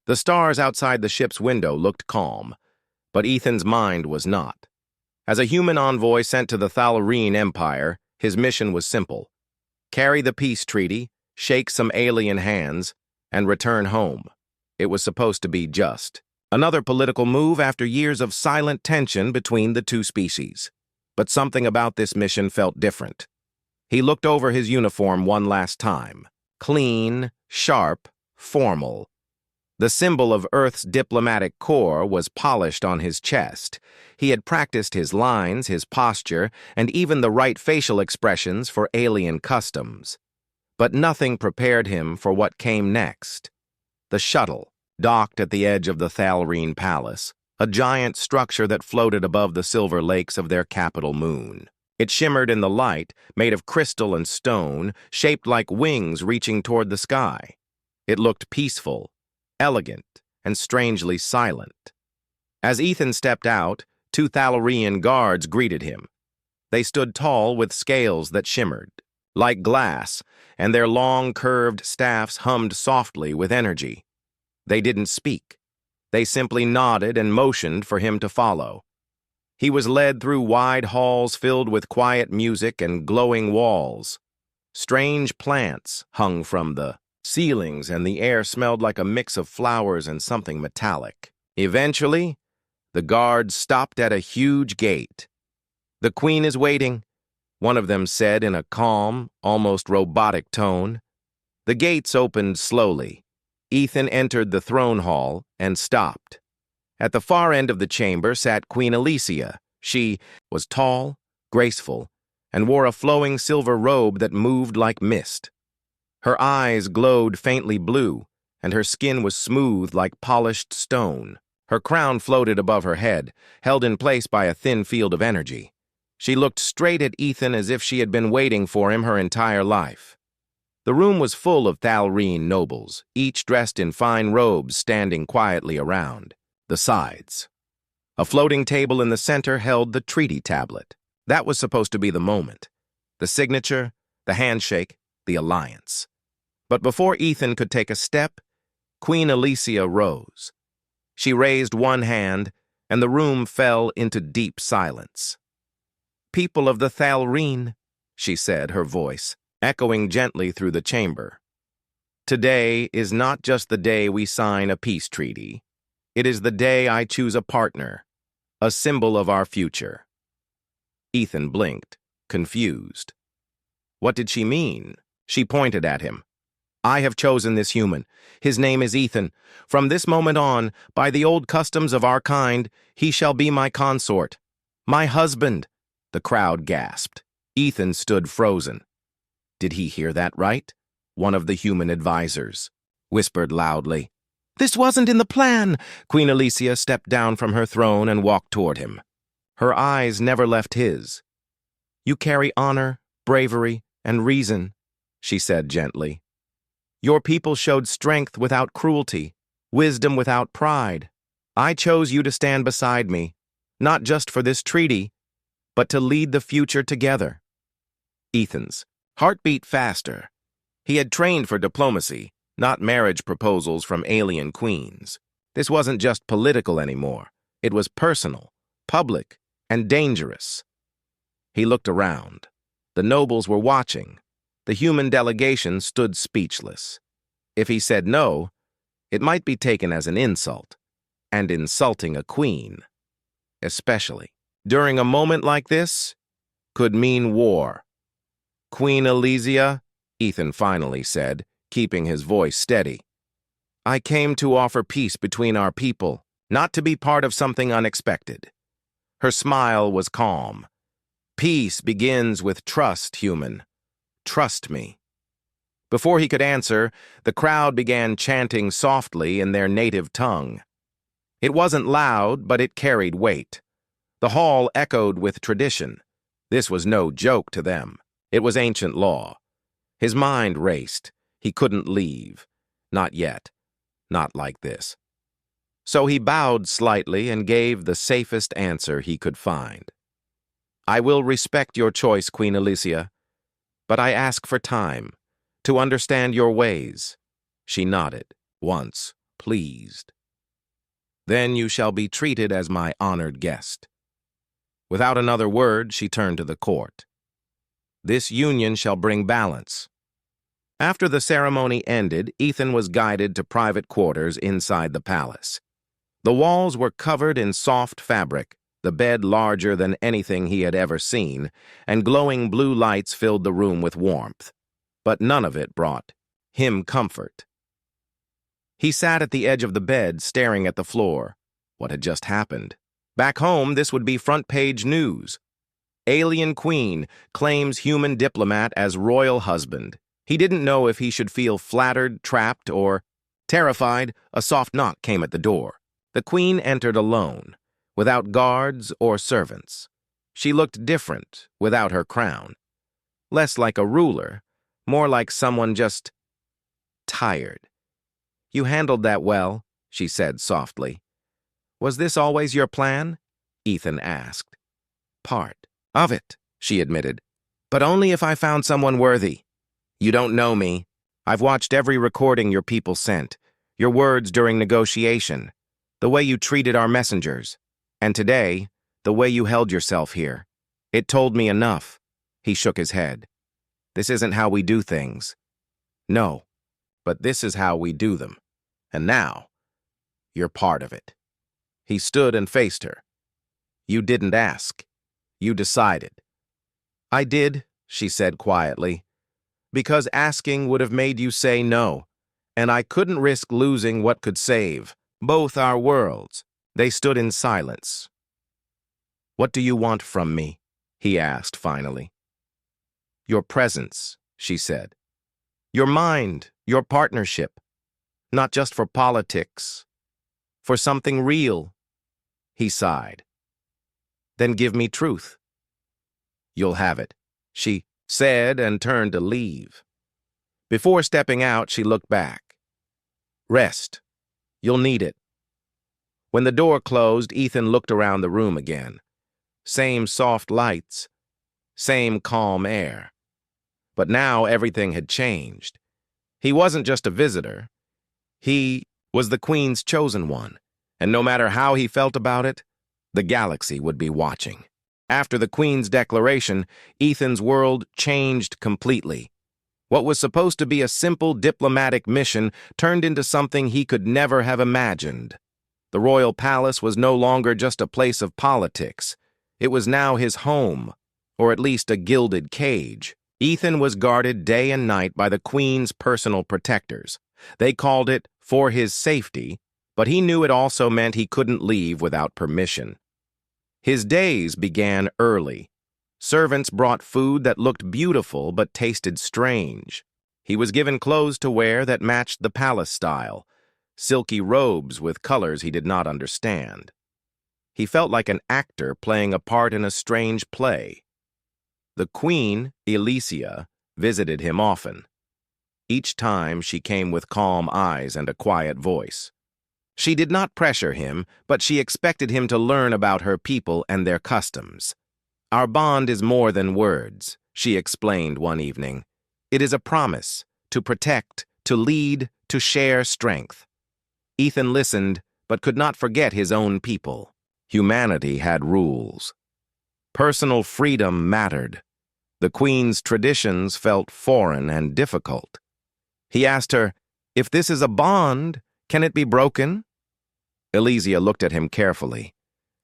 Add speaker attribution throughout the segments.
Speaker 1: The stars outside the ship's window looked calm, but Ethan's mind was not. As a human envoy sent to the Thallarine Empire, his mission was simple: carry the peace treaty, shake some alien hands, and return home. It was supposed to be just. Another political move after years of silent tension between the two species. But something about this mission felt different. He looked over his uniform one last time. Clean, sharp, formal. The symbol of Earth's diplomatic corps was polished on his chest. He had practiced his lines, his posture, and even the right facial expressions for alien customs. But nothing prepared him for what came next. The shuttle, docked at the edge of the Thallarine Palace, a giant structure that floated above the silver lakes of their capital moon. It shimmered in the light, made of crystal and stone, shaped like wings reaching toward the sky. It looked peaceful, elegant, and strangely silent. As Ethan stepped out, two Thalarian guards greeted him. They stood tall with scales that shimmered, like glass, and their long, curved staffs hummed softly with energy. They didn't speak. They simply nodded and motioned for him to follow. He was led through wide halls filled with quiet music and glowing walls. Strange plants hung from the ceilings, and the air smelled like a mix of flowers and something metallic. Eventually, the guards stopped at a huge gate. "The Queen is waiting," one of them said in a calm, almost robotic tone. The gates opened slowly. Ethan entered the throne hall and stopped. At the far end of the chamber sat Queen Alicia. She was tall, graceful, and wore a flowing silver robe that moved like mist. Her eyes glowed faintly blue, and her skin was smooth like polished stone. Her crown floated above her head, held in place by a thin field of energy. She looked straight at Ethan as if she had been waiting for him her entire life. The room was full of Thallarine nobles, each dressed in fine robes standing quietly around. The sides. A floating table in the center held the treaty tablet. That was supposed to be the moment. The signature, the handshake, the alliance. But before Ethan could take a step, Queen Alicia rose. She raised one hand, and the room fell into deep silence. "People of the Thallarine," she said, her voice echoing gently through the chamber. "Today is not just the day we sign a peace treaty. It is the day I choose a partner, a symbol of our future." Ethan blinked, confused. What did she mean? She pointed at him. "I have chosen this human. His name is Ethan. From this moment on, by the old customs of our kind, he shall be my consort. My husband." The crowd gasped. Ethan stood frozen. Did he hear that right? One of the human advisors whispered loudly. "This wasn't in the plan." Queen Alicia stepped down from her throne and walked toward him. Her eyes never left his. "You carry honor, bravery, and reason," she said gently. "Your people showed strength without cruelty, wisdom without pride. I chose you to stand beside me, not just for this treaty, but to lead the future together." Ethan's heart beat faster. He had trained for diplomacy, not marriage proposals from alien queens. This wasn't just political anymore. It was personal, public, and dangerous. He looked around. The nobles were watching. The human delegation stood speechless. If he said no, it might be taken as an insult, and insulting a queen, especially during a moment like this, could mean war. "Queen Alicia," Ethan finally said, keeping his voice steady. "I came to offer peace between our people, not to be part of something unexpected." Her smile was calm. "Peace begins with trust, human. Trust me." Before he could answer, the crowd began chanting softly in their native tongue. It wasn't loud, but it carried weight. The hall echoed with tradition. This was no joke to them. It was ancient law. His mind raced. He couldn't leave. Not yet. Not like this. So he bowed slightly and gave the safest answer he could find. "I will respect your choice, Queen Alicia, but I ask for time to understand your ways." She nodded. "Once, pleased. Then you shall be treated as my honored guest. Without another word, she turned to the court. This union shall bring balance. After the ceremony ended, Ethan was guided to private quarters inside the palace. The walls were covered in soft fabric, the bed larger than anything he had ever seen, and glowing blue lights filled the room with warmth. But none of it brought him comfort. He sat at the edge of the bed, staring at the floor. What had just happened? Back home, this would be front-page news. Alien Queen claims human diplomat as royal husband. He didn't know if he should feel flattered, trapped, or terrified. A soft knock came at the door. The Queen entered alone, without guards or servants. She looked different without her crown. Less like a ruler, more like someone just tired. "You handled that well," she said softly. "Was this always your plan?" Ethan asked. "Part of it," she admitted. "But only if I found someone worthy. You don't know me. I've watched every recording your people sent, your words during negotiation, the way you treated our messengers, and today, the way you held yourself here. It told me enough." He shook his head. "This isn't how we do things." "No, but this is how we do them. And now, you're part of it." He stood and faced her. "You didn't ask. You decided." "I did," she said quietly, "because asking would have made you say no, and I couldn't risk losing what could save both our worlds." They stood in silence. "What do you want from me?" he asked finally. "Your presence," she said. "Your mind, your partnership. Not just for politics. For something real." He sighed. "Then give me truth." "You'll have it," she said and turned to leave. Before stepping out, she looked back. "Rest. You'll need it." When the door closed, Ethan looked around the room again. Same soft lights, same calm air. But now everything had changed. He wasn't just a visitor. He was the Queen's chosen one, and no matter how he felt about it, the galaxy would be watching. After the Queen's declaration, Ethan's world changed completely. What was supposed to be a simple diplomatic mission turned into something he could never have imagined. The royal palace was no longer just a place of politics. It was now his home, or at least a gilded cage. Ethan was guarded day and night by the Queen's personal protectors. They called it for his safety, but he knew it also meant he couldn't leave without permission. His days began early. Servants brought food that looked beautiful but tasted strange. He was given clothes to wear that matched the palace style, silky robes with colors he did not understand. He felt like an actor playing a part in a strange play. The Queen, Elysia, visited him often. Each time she came with calm eyes and a quiet voice. She did not pressure him, but she expected him to learn about her people and their customs. "Our bond is more than words," she explained one evening. "It is a promise to protect, to lead, to share strength." Ethan listened, but could not forget his own people. Humanity had rules. Personal freedom mattered. The Queen's traditions felt foreign and difficult. He asked her, "If this is a bond, can it be broken?" Elysia looked at him carefully.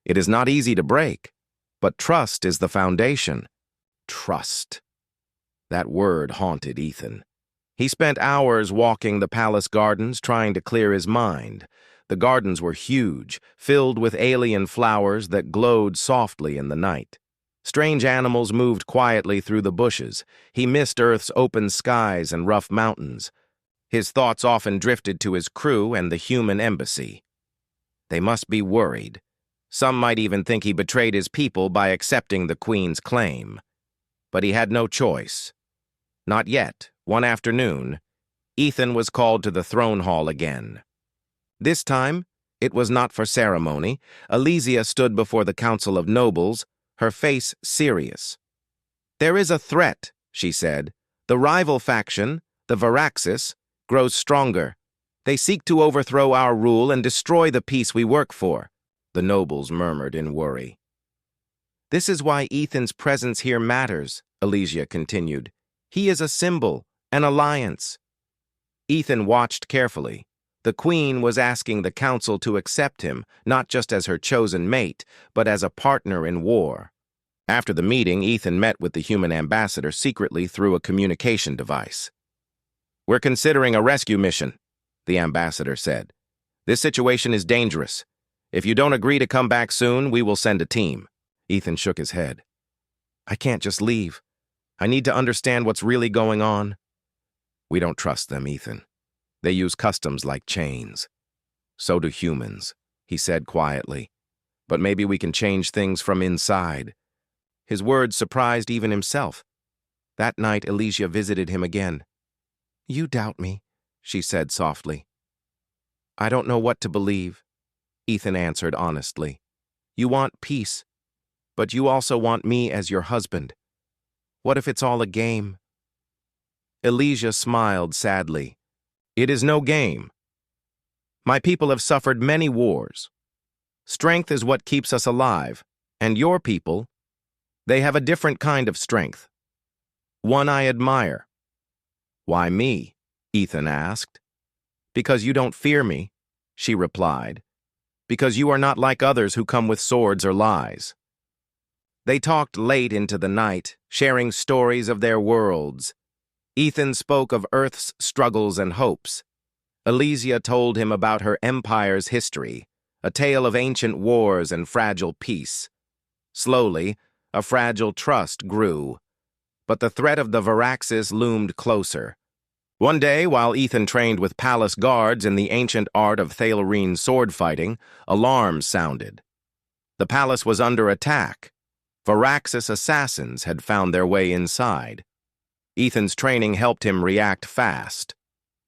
Speaker 1: "It is not easy to break, but trust is the foundation." Trust. That word haunted Ethan. He spent hours walking the palace gardens trying to clear his mind. The gardens were huge, filled with alien flowers that glowed softly in the night. Strange animals moved quietly through the bushes. He missed Earth's open skies and rough mountains. His thoughts often drifted to his crew and the human embassy. They must be worried. Some might even think he betrayed his people by accepting the Queen's claim. But he had no choice. Not yet. One afternoon, Ethan was called to the throne hall again. This time, it was not for ceremony. Elysia stood before the council of nobles, her face serious. "There is a threat," she said. "The rival faction, the Varaxis, grows stronger. They seek to overthrow our rule and destroy the peace we work for, the nobles murmured in worry. This is why Ethan's presence here matters, Elysia continued. He is a symbol, an alliance. Ethan watched carefully. The Queen was asking the council to accept him, not just as her chosen mate, but as a partner in war. After the meeting, Ethan met with the human ambassador secretly through a communication device. "We're considering a rescue mission," the ambassador said. "This situation is dangerous. If you don't agree to come back soon, we will send a team." Ethan shook his head. "I can't just leave. I need to understand what's really going on." "We don't trust them, Ethan. They use customs like chains. So do humans," he said quietly. "But maybe we can change things from inside." His words surprised even himself. That night, Elysia visited him again. "You doubt me," she said softly. "I don't know what to believe," Ethan answered honestly. "You want peace, but you also want me as your husband. What if it's all a game?" Elysia smiled sadly. "It is no game. My people have suffered many wars. Strength is what keeps us alive, and your people, they have a different kind of strength. One I admire." "Why me?" Ethan asked. "Because you don't fear me," she replied. "Because you are not like others who come with swords or lies." They talked late into the night, sharing stories of their worlds. Ethan spoke of Earth's struggles and hopes. Elysia told him about her empire's history, a tale of ancient wars and fragile peace. Slowly, a fragile trust grew, but the threat of the Viraxis loomed closer. One day, while Ethan trained with palace guards in the ancient art of Thalarene sword fighting, alarms sounded. The palace was under attack. Viraxis assassins had found their way inside. Ethan's training helped him react fast.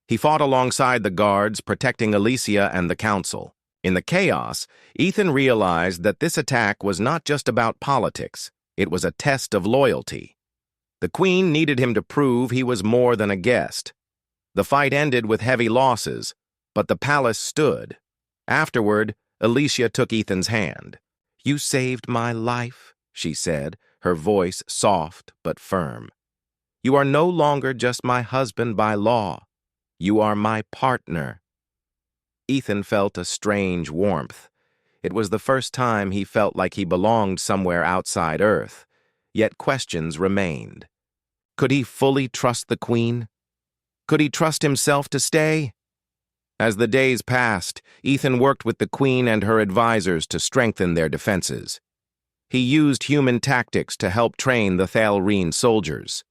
Speaker 1: He fought alongside the guards, protecting Elysia and the council. In the chaos, Ethan realized that this attack was not just about politics. It was a test of loyalty. The Queen needed him to prove he was more than a guest. The fight ended with heavy losses, but the palace stood. Afterward, Elysia took Ethan's hand. "You saved my life," she said, her voice soft but firm. "You are no longer just my husband by law. You are my partner." Ethan felt a strange warmth. It was the first time he felt like he belonged somewhere outside Earth, yet questions remained. Could he fully trust the Queen? Could he trust himself to stay? As the days passed, Ethan worked with the Queen and her advisors to strengthen their defenses. He used human tactics to help train the Thalarene soldiers.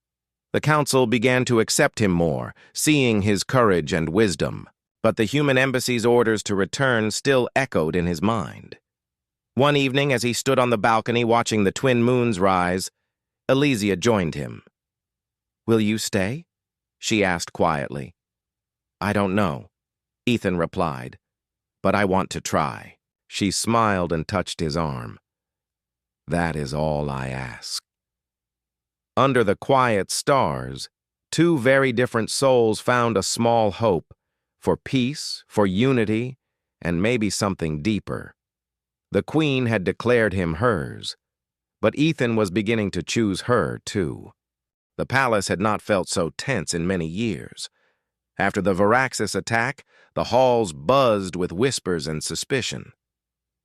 Speaker 1: The council began to accept him more, seeing his courage and wisdom. But the human embassy's orders to return still echoed in his mind. One evening, as he stood on the balcony watching the twin moons rise, Elysia joined him. "Will you stay?" she asked quietly. "I don't know," Ethan replied, "but I want to try." She smiled and touched his arm. "That is all I ask." Under the quiet stars, two very different souls found a small hope for peace, for unity, and maybe something deeper. The Queen had declared him hers, but Ethan was beginning to choose her, too. The palace had not felt so tense in many years. After the Viraxis attack, the halls buzzed with whispers and suspicion.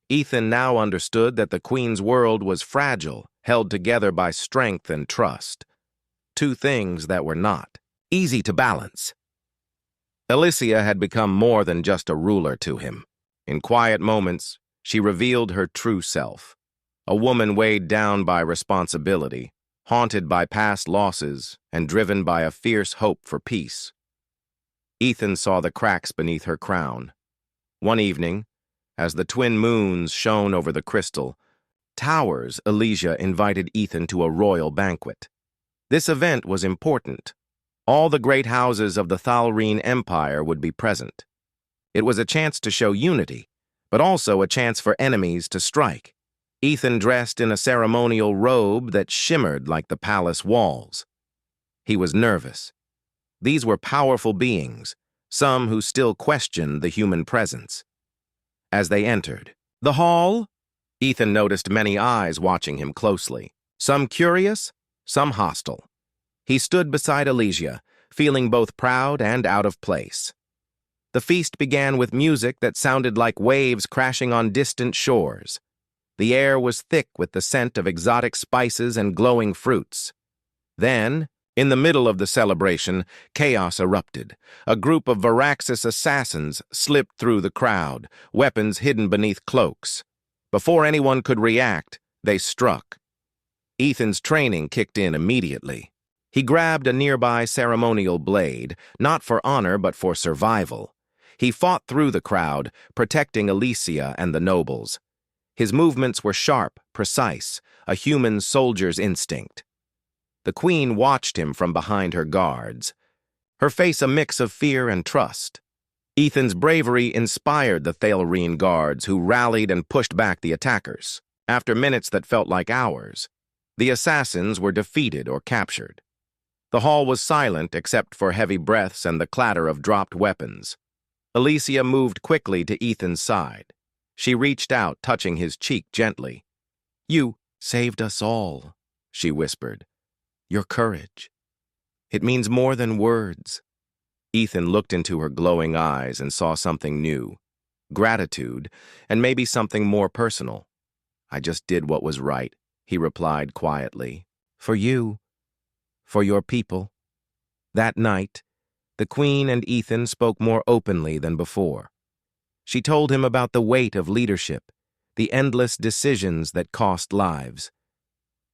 Speaker 1: Ethan now understood that the Queen's world was fragile, held together by strength and trust. Two things that were not easy to balance. Elysia had become more than just a ruler to him. In quiet moments, she revealed her true self, a woman weighed down by responsibility, haunted by past losses, and driven by a fierce hope for peace. Ethan saw the cracks beneath her crown. One evening, as the twin moons shone over the crystal, towers, Elysia invited Ethan to a royal banquet. This event was important. All the great houses of the Thalarene Empire would be present. It was a chance to show unity, but also a chance for enemies to strike. Ethan dressed in a ceremonial robe that shimmered like the palace walls. He was nervous. These were powerful beings, some who still questioned the human presence. As they entered the hall, Ethan noticed many eyes watching him closely, some curious, some hostile. He stood beside Elysia, feeling both proud and out of place. The feast began with music that sounded like waves crashing on distant shores. The air was thick with the scent of exotic spices and glowing fruits. Then, in the middle of the celebration, chaos erupted. A group of Varaxis assassins slipped through the crowd, weapons hidden beneath cloaks. Before anyone could react, they struck. Ethan's training kicked in immediately. He grabbed a nearby ceremonial blade, not for honor but for survival. He fought through the crowd, protecting Elysia and the nobles. His movements were sharp, precise, a human soldier's instinct. The queen watched him from behind her guards, her face a mix of fear and trust. Ethan's bravery inspired the Thalerene guards, who rallied and pushed back the attackers. After minutes that felt like hours, the assassins were defeated or captured. The hall was silent except for heavy breaths and the clatter of dropped weapons. Elysia moved quickly to Ethan's side. She reached out, touching his cheek gently. "You saved us all," she whispered. "Your courage. It means more than words." Ethan looked into her glowing eyes and saw something new. Gratitude, and maybe something more personal. "I just did what was right," he replied quietly. "For you. For your people." That night, the Queen and Ethan spoke more openly than before. She told him about the weight of leadership, the endless decisions that cost lives.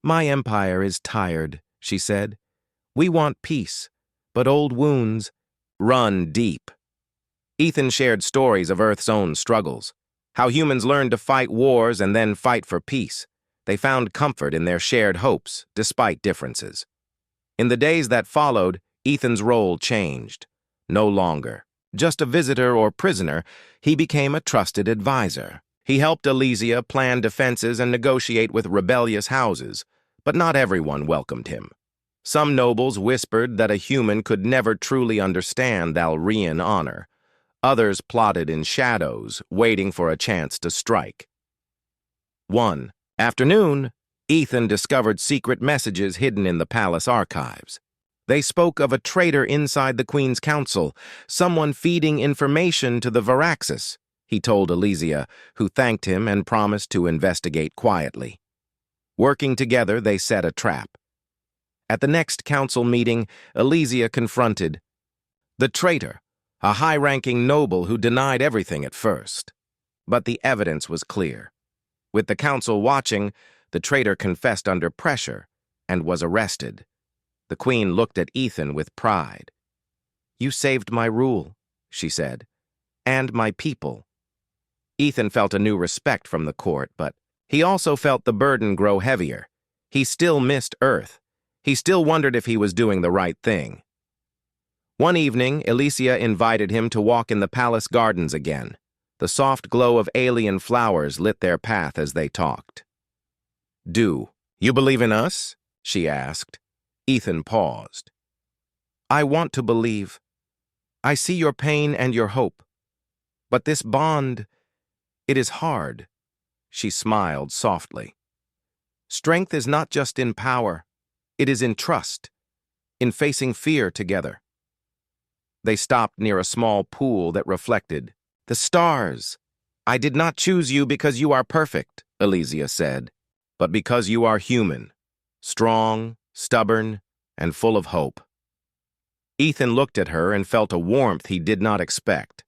Speaker 1: "My empire is tired," she said. "We want peace, but old wounds run deep." Ethan shared stories of Earth's own struggles, how humans learned to fight wars and then fight for peace. They found comfort in their shared hopes, despite differences. In the days that followed, Ethan's role changed. No longer just a visitor or prisoner, he became a trusted advisor. He helped Elysia plan defenses and negotiate with rebellious houses, but not everyone welcomed him. Some nobles whispered that a human could never truly understand Thalrian honor. Others plotted in shadows, waiting for a chance to strike. One afternoon, Ethan discovered secret messages hidden in the palace archives. They spoke of a traitor inside the Queen's council, someone feeding information to the Varaxis, he told Elysia, who thanked him and promised to investigate quietly. Working together, they set a trap. At the next council meeting, Elysia confronted the traitor, a high-ranking noble who denied everything at first. But the evidence was clear. With the council watching, the traitor confessed under pressure and was arrested. The Queen looked at Ethan with pride. "You saved my rule," she said, "and my people." Ethan felt a new respect from the court, but he also felt the burden grow heavier. He still missed Earth. He still wondered if he was doing the right thing. One evening, Elysia invited him to walk in the palace gardens again. The soft glow of alien flowers lit their path as they talked. "Do you believe in us?" she asked. Ethan paused. "I want to believe. I see your pain and your hope. But this bond, it is hard." She smiled softly. "Strength is not just in power. It is in trust, in facing fear together." They stopped near a small pool that reflected the stars. "I did not choose you because you are perfect," Elysia said, "but because you are human, strong, stubborn, and full of hope." Ethan looked at her and felt a warmth he did not expect.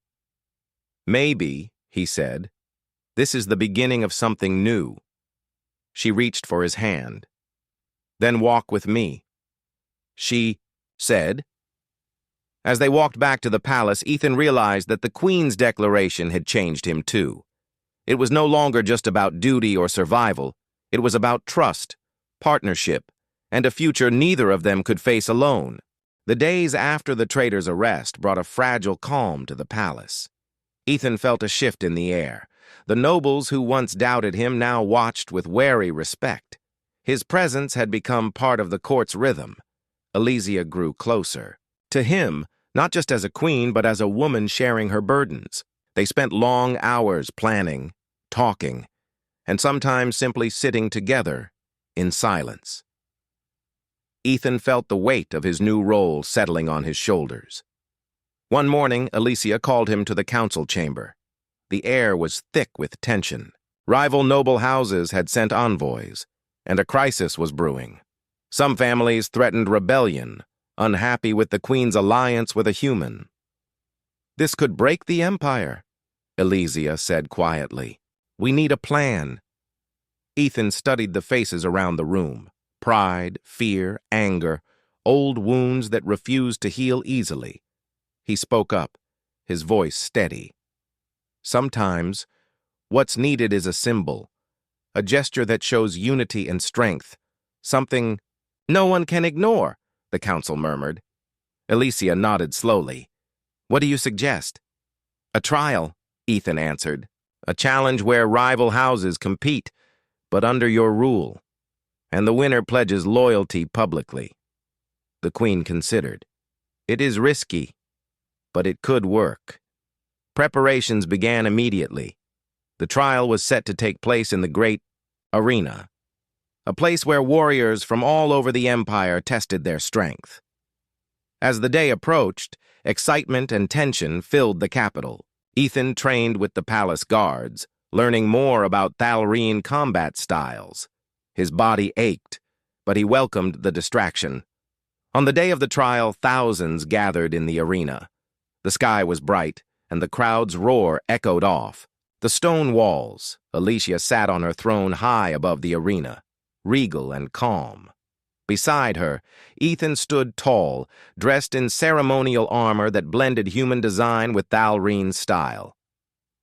Speaker 1: "Maybe," he said, "this is the beginning of something new." She reached for his hand. "Then walk with me," she said. As they walked back to the palace, Ethan realized that the Queen's declaration had changed him too. It was no longer just about duty or survival. It was about trust, partnership, and a future neither of them could face alone. The days after the traitor's arrest brought a fragile calm to the palace. Ethan felt a shift in the air. The nobles who once doubted him now watched with wary respect. His presence had become part of the court's rhythm. Elysia grew closer. To him, not just as a queen, but as a woman sharing her burdens. They spent long hours planning, talking, and sometimes simply sitting together in silence. Ethan felt the weight of his new role settling on his shoulders. One morning, Alicia called him to the council chamber. The air was thick with tension. Rival noble houses had sent envoys, and a crisis was brewing. Some families threatened rebellion, unhappy with the queen's alliance with a human. "This could break the empire," Alicia said quietly. "We need a plan." Ethan studied the faces around the room. Pride, fear, anger, old wounds that refused to heal easily. He spoke up, his voice steady. "Sometimes, what's needed is a symbol, a gesture that shows unity and strength, something no one can ignore," the council murmured. Alicia nodded slowly. "What do you suggest?" "A trial," Ethan answered. "A challenge where rival houses compete, but under your rule, and the winner pledges loyalty publicly." The queen considered. "It is risky, but it could work." Preparations began immediately. The trial was set to take place in the great arena, a place where warriors from all over the empire tested their strength. As the day approached, excitement and tension filled the capital. Ethan trained with the palace guards, learning more about Thalreen combat styles. His body ached, but he welcomed the distraction. On the day of the trial, thousands gathered in the arena. The sky was bright, and the crowd's roar echoed off. The stone walls, Alicia sat on her throne high above the arena, regal and calm. Beside her, Ethan stood tall, dressed in ceremonial armor that blended human design with Thalreen's style.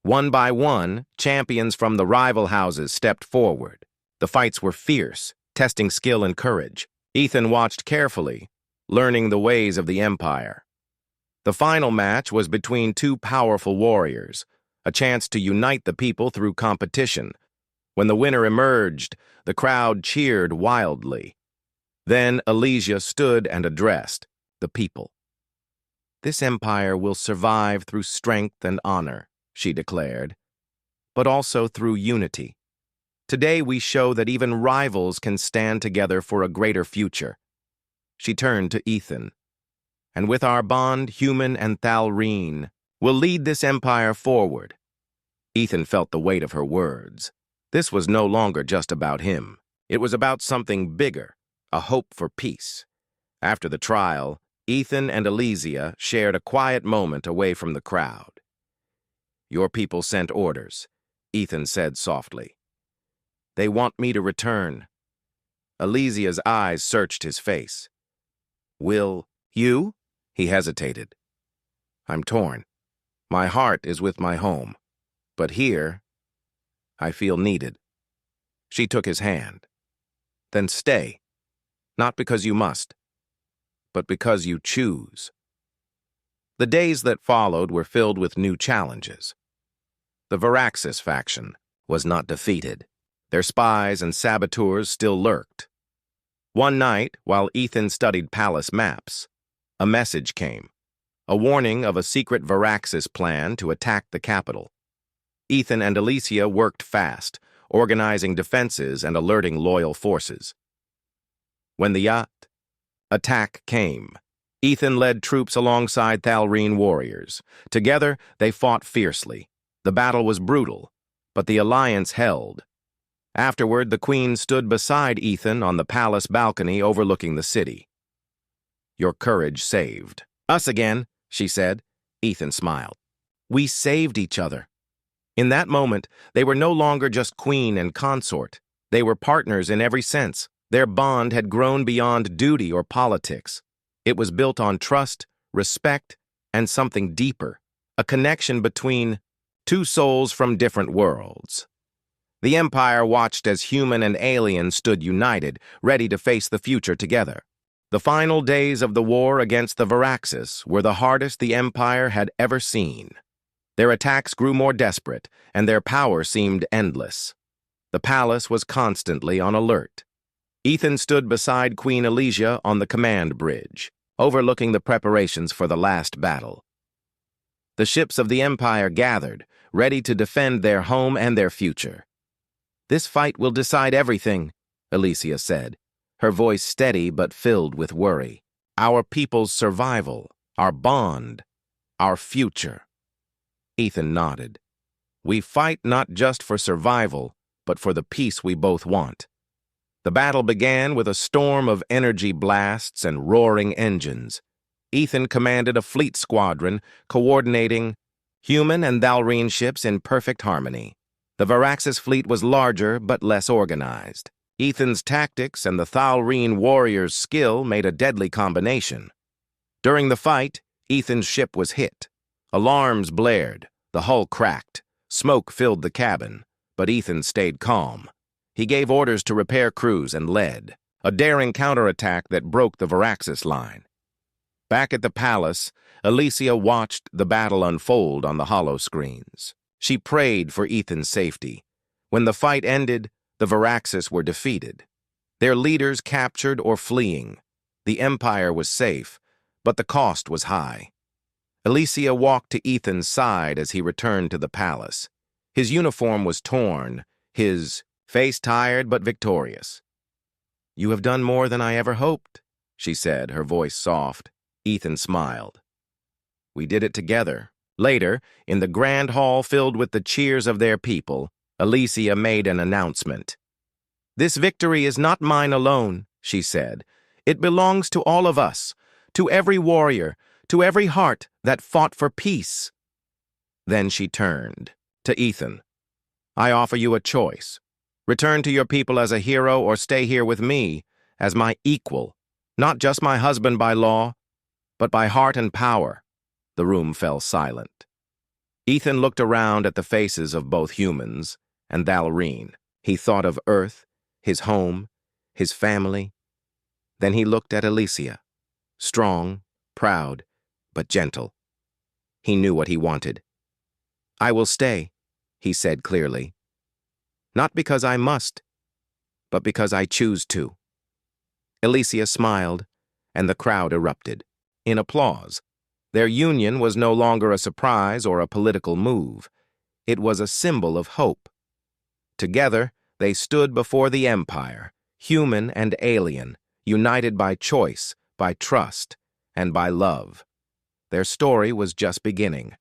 Speaker 1: One by one, champions from the rival houses stepped forward. The fights were fierce, testing skill and courage. Ethan watched carefully, learning the ways of the empire. The final match was between two powerful warriors, a chance to unite the people through competition. When the winner emerged, the crowd cheered wildly. Then Alicia stood and addressed the people. "This empire will survive through strength and honor," she declared, "but also through unity. Today we show that even rivals can stand together for a greater future." She turned to Ethan. "And with our bond, human and Thalreen, we'll lead this empire forward." Ethan felt the weight of her words. This was no longer just about him. It was about something bigger, a hope for peace. After the trial, Ethan and Alicia shared a quiet moment away from the crowd. "Your people sent orders," Ethan said softly. "They want me to return." Alicia's eyes searched his face. "Will you?" He hesitated. "I'm torn. My heart is with my home. But here, I feel needed." She took his hand. "Then stay. Not because you must, but because you choose." The days that followed were filled with new challenges. The Veraxis faction was not defeated. Their spies and saboteurs still lurked. One night, while Ethan studied palace maps, a message came, a warning of a secret Veraxis plan to attack the capital. Ethan and Alicia worked fast, organizing defenses and alerting loyal forces. When the attack came, Ethan led troops alongside Thalreen warriors. Together, they fought fiercely. The battle was brutal, but the alliance held. Afterward, the queen stood beside Ethan on the palace balcony overlooking the city. "Your courage saved us again," she said. Ethan smiled. "We saved each other." In that moment, they were no longer just queen and consort. They were partners in every sense. Their bond had grown beyond duty or politics. It was built on trust, respect, and something deeper, a connection between two souls from different worlds. The Empire watched as human and alien stood united, ready to face the future together. The final days of the war against the Veraxis were the hardest the Empire had ever seen. Their attacks grew more desperate, and their power seemed endless. The palace was constantly on alert. Ethan stood beside Queen Alicia on the command bridge. overlooking the preparations for the last battle. The ships of the Empire gathered, ready to defend their home and their future. "This fight will decide everything," Alicia said, her voice steady but filled with worry. "Our people's survival, our bond, our future." Ethan nodded. "We fight not just for survival, but for the peace we both want." The battle began with a storm of energy blasts and roaring engines. Ethan commanded a fleet squadron, coordinating human and Thalreen ships in perfect harmony. The Varaxis fleet was larger but less organized. Ethan's tactics and the Thalreen warriors' skill made a deadly combination. During the fight, Ethan's ship was hit. Alarms blared, the hull cracked, smoke filled the cabin, but Ethan stayed calm. He gave orders to repair crews and led a daring counterattack that broke the Varaxis line. Back at the palace, Alicia watched the battle unfold on the hollow screens. She prayed for Ethan's safety. When the fight ended, the Varaxis were defeated. Their leaders captured or fleeing. The Empire was safe, but the cost was high. Alicia walked to Ethan's side as he returned to the palace. His uniform was torn, his face tired but victorious. "You have done more than I ever hoped," she said, her voice soft. Ethan smiled. "We did it together." Later, in the grand hall filled with the cheers of their people, Alicia made an announcement. "This victory is not mine alone," she said. "It belongs to all of us, to every warrior, to every heart that fought for peace." Then she turned to Ethan. "I offer you a choice. Return to your people as a hero or stay here with me as my equal, not just my husband by law, but by heart and power." The room fell silent. Ethan looked around at the faces of both humans and Thalreen. He thought of Earth, his home, his family. Then he looked at Alicia, strong, proud, but gentle. He knew what he wanted. "I will stay," he said clearly. "Not because I must, but because I choose to." Alicia smiled, and the crowd erupted in applause. Their union was no longer a surprise or a political move. It was a symbol of hope. Together, they stood before the Empire, human and alien, united by choice, by trust, and by love. Their story was just beginning.